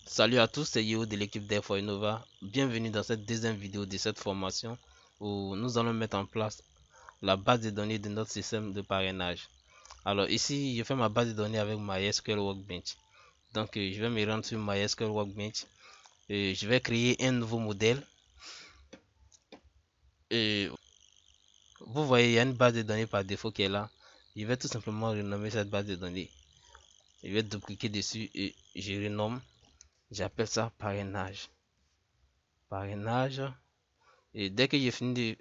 Salut à tous, c'est Yo de l'équipe Dev for Innova. Bienvenue dans cette deuxième vidéo de cette formation où nous allons mettre en place la base de données de notre système de parrainage. Alors ici, je fais ma base de données avec MySQL Workbench. Donc je vais me rendre sur MySQL Workbench et je vais créer un nouveau modèle. Et vous voyez, il y a une base de données par défaut qui est là. Je vais tout simplement renommer cette base de données. Je vais double-cliquer dessus et je renomme. J'appelle ça parrainage. Parrainage. Et dès que j'ai fini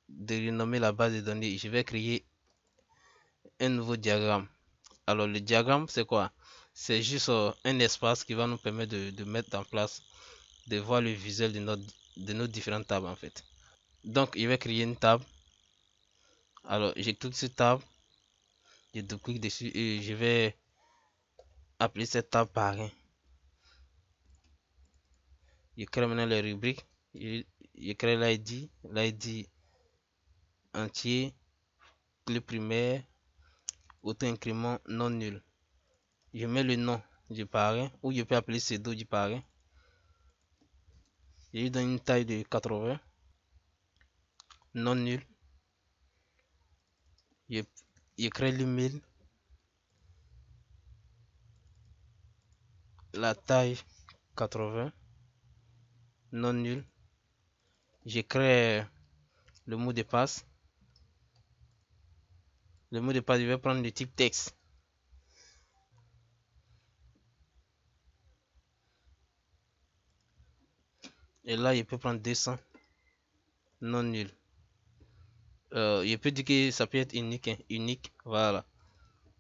de renommer la base de données, je vais créer un nouveau diagramme. Alors le diagramme c'est quoi? C'est juste un espace qui va nous permettre de mettre en place, de voir le visuel de nos différentes tables en fait. Donc je vais créer une table. Alors je clique sur table, je double-clique dessus et je vais appeler cette table parrain. Je crée maintenant les rubriques. Je crée l'ID entier, clé primaire, auto-incrément non nul. Je mets le nom du parrain ou je peux appeler pseudo du parrain. Je lui donne une taille de 80, non nul. Je crée l'email, la taille 80, non nul. Je crée le mot de passe. Le mot de passe, je vais prendre le type texte. Et là, je peux prendre 200, non nul. Je peux dire que ça peut être unique, hein, unique. Voilà.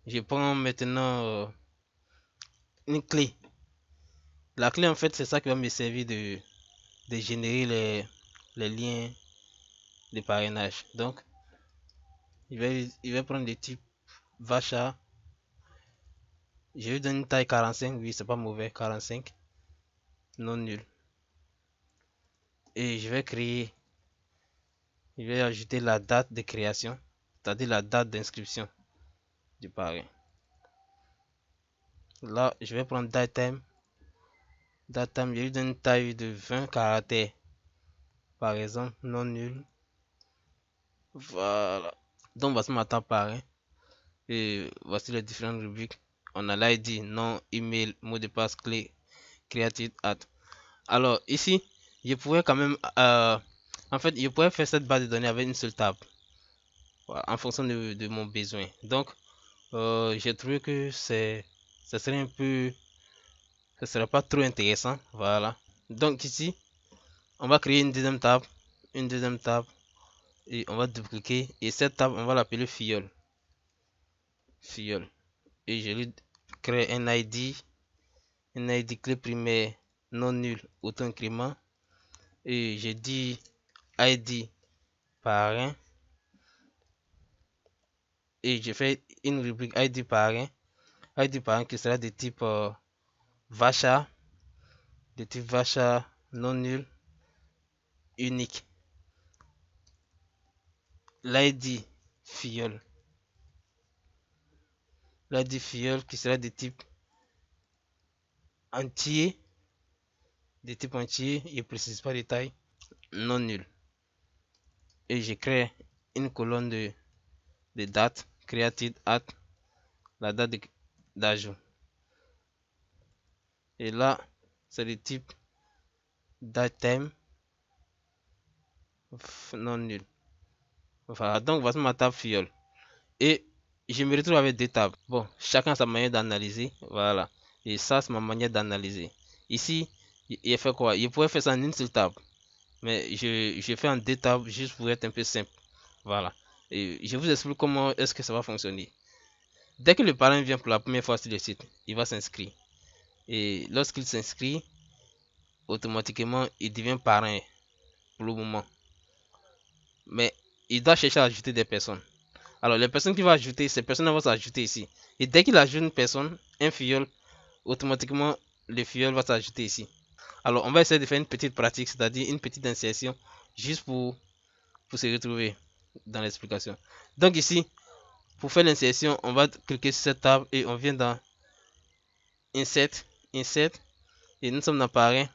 Je prends maintenant une clé. La clé, en fait, c'est ça qui va me servir de générer les liens de parrainage. Donc, je vais prendre le type Vacha. Je lui donne une taille 45, oui, c'est pas mauvais, 45, non nul. Et je vais ajouter la date de création, c'est-à-dire la date d'inscription du parrain. Là, je vais prendre datetime. Datetime, je lui donne une taille de 20 caractères, par exemple, non nul. Voilà. Donc, voici ma table parrain. Et voici les différentes rubriques. On a l'ID, nom, email, mot de passe, clé, created at. Alors, ici, je pourrais quand même, en fait, je pourrais faire cette base de données avec une seule table, voilà, en fonction de mon besoin. Donc, j'ai trouvé que ça serait un peu, ça serait pas trop intéressant, voilà. Donc ici, on va créer une deuxième table, et on va dupliquer. Et cette table, on va l'appeler filleul, filleul. Et je lui crée un ID clé primaire non nul auto-incrément. Et je dis ID parrain. Et je fais une rubrique ID parrain qui sera de type Vacha, non nul unique. L'ID filleul, qui sera de type entier, je précise pas les tailles, non nul. Et je crée une colonne de date created at, la date d'ajout. Et là, c'est le type datetime non nul. Voilà, donc voici ma table filleul. Et je me retrouve avec deux tables. Bon, chacun a sa manière d'analyser. Voilà. Et ça, c'est ma manière d'analyser. Ici, il fait quoi? Je pourrais faire ça en une seule table. Mais je fais en deux tables juste pour être un peu simple. Voilà. Et je vous explique comment est-ce que ça va fonctionner. Dès que le parrain vient pour la première fois sur le site, il va s'inscrire. Et lorsqu'il s'inscrit, automatiquement, il devient parrain pour le moment. Mais il doit chercher à ajouter des personnes. Alors, les personnes qu'il va ajouter, ces personnes vont s'ajouter ici. Et dès qu'il ajoute une personne, un filleul, automatiquement, le filleul va s'ajouter ici. Alors, on va essayer de faire une petite pratique, c'est-à-dire une petite insertion, juste pour se retrouver dans l'explication. Donc ici, pour faire l'insertion, on va cliquer sur cette table et on vient dans Insert, Insert, et nous sommes dans parrain.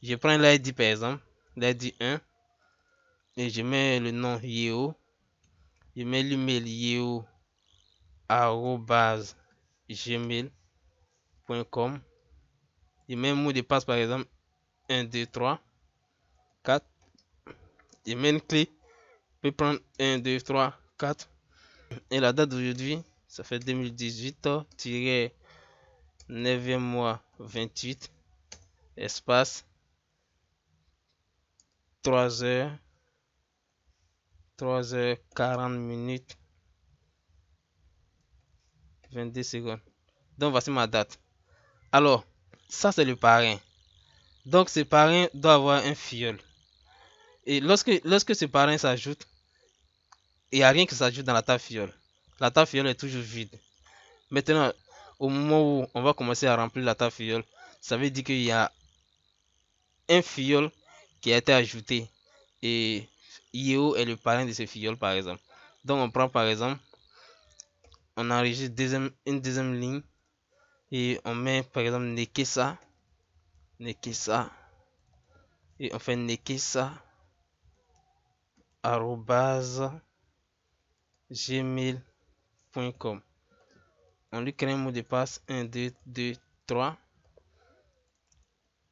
Je prends l'ID par exemple, l'ID 1 et je mets le nom Yeo. Je mets l'email yeo@gmail.com. Je mets un mot de passe par exemple 1, 2, 3, 4. Je mets une clé. Je peux prendre 1, 2, 3, 4. Et la date d'aujourd'hui, ça fait 2018-9e mois 28, espace 3h, 3h40 minutes, 22 secondes. Donc voici ma date. Alors, ça c'est le parrain. Donc ce parrain doit avoir un filleul. Et lorsque ce parrain s'ajoute, il n'y a rien qui s'ajoute dans la table filleule. La table filleule est toujours vide. Maintenant, au moment où on va commencer à remplir la table filleule, ça veut dire qu'il y a un filleul qui a été ajouté. Et Yeo est le parrain de ce filleul par exemple. Donc on prend par exemple, on enregistre une deuxième ligne et on met par exemple Nekesa, et on fait Nekesa @gmail.com. On lui crée un mot de passe 1, 2, 2, 3,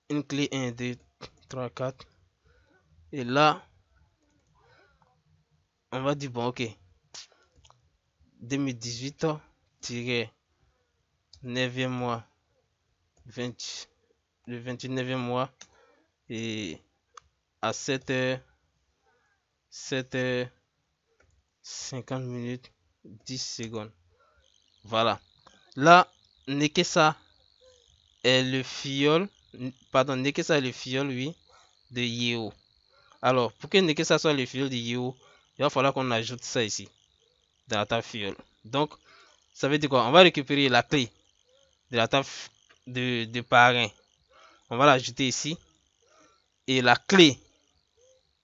une clé 1, 2, 3, 4. Et là, on va dire bon ok, 2018-9e mois 20, le 29e mois et à 7h 50 minutes 10 secondes. Voilà. Là, Nekesa est le filleul, Nekesa est le filleul, oui, de Yeo. Alors, pour que Nekesa soit le filleul de Yeo, il va falloir qu'on ajoute ça ici, dans la table filleul. Donc, ça veut dire quoi? On va récupérer la clé de la table de parrain. On va l'ajouter ici. Et la clé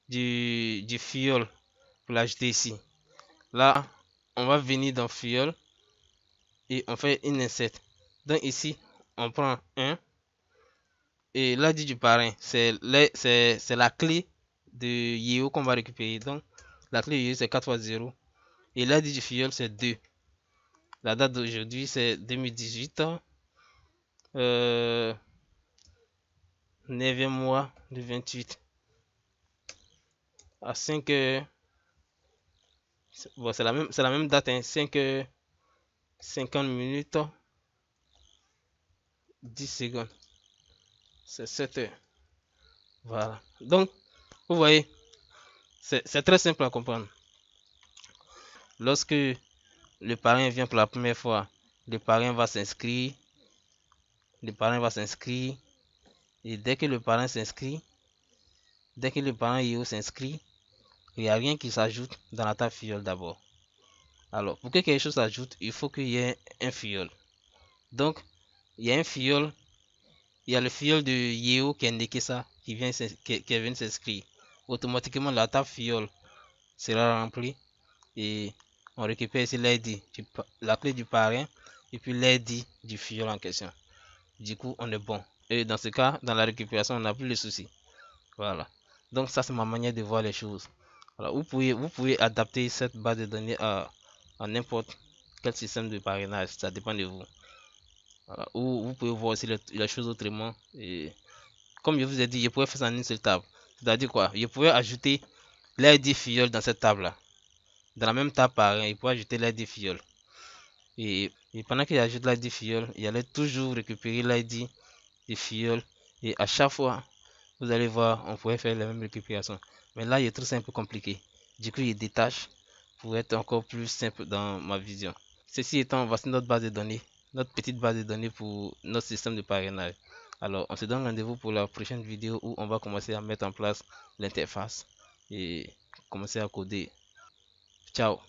du filleul, pour l'ajouter ici. Là, on va venir dans filleul et on fait une insert. Donc ici, on prend 1 et l'ID du parrain, c'est la clé de Yeo qu'on va récupérer. Donc la clé de Yeo c'est 4 fois 0 et l'ID du filleul c'est 2. La date d'aujourd'hui c'est 2018, 9e mois de 28 à 5h. Bon, c'est la même date, hein, 5h 50 minutes 10 secondes. C'est 7h. Voilà. Donc, vous voyez, c'est très simple à comprendre. Lorsque le parrain vient pour la première fois, le parrain va s'inscrire. Et dès que le parrain s'inscrit, dès que le parrain Yeo s'inscrit, il n'y a rien qui s'ajoute dans la table filleule d'abord. Alors, pour que quelque chose s'ajoute, il faut qu'il y ait un filleul. Donc, il y a un filleul. Il y a le filleul de Yeo qui est Nekesa qui est venu s'inscrire. Automatiquement, la table filleule sera remplie et on récupère ici l'ID, la clé du parrain et puis l'ID du filleul en question. Du coup, on est bon. Et dans ce cas, dans la récupération, on n'a plus de soucis. Voilà. Donc ça, c'est ma manière de voir les choses. Alors, vous pouvez adapter cette base de données à n'importe quel système de parrainage. Ça dépend de vous. Voilà. Ou vous pouvez voir aussi les choses autrement. Et comme je vous ai dit, je pourrais faire ça en une seule table. C'est-à-dire quoi? Je pourrais ajouter l'ID filleul dans cette table-là. Dans la même table parrain, je pourrais ajouter l'ID filleul. Et pendant qu'il ajoute l'ID filleul, il allait toujours récupérer l'ID des filleuls. Et à chaque fois, vous allez voir, on pourrait faire la même récupération. Mais là, il est trop simple compliqué. Du coup, il détache pour être encore plus simple dans ma vision. Ceci étant, voici notre base de données, notre petite base de données pour notre système de parrainage. Alors, on se donne rendez-vous pour la prochaine vidéo où on va commencer à mettre en place l'interface et commencer à coder. Ciao!